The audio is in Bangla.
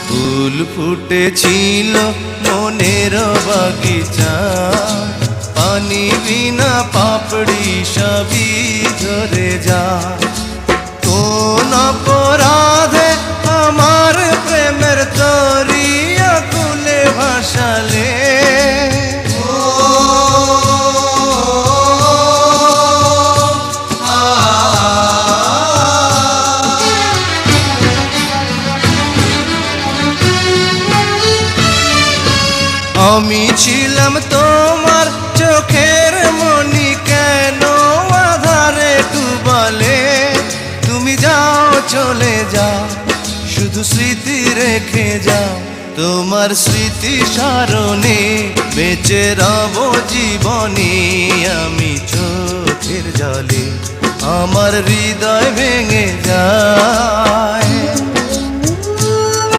ফুল ফুটেছিল মনের বাগিচা, পানি বিনা পাপড়ি সবই ঝরে যায়। কোন অপরাধে আমার প্রেমের তরি আকুলে ভাসালে, আমি ছিলাম তোমার চোখের মনি, কেন আধারে ডুবালে? তুমি যাও চলে যাও, শুধু স্মৃতি রেখে যাও। তোমার স্মৃতি স্মরণে বেঁচে রব জীবনে। আমি চোখের জলে আমার হৃদয় ভেঙে যায়।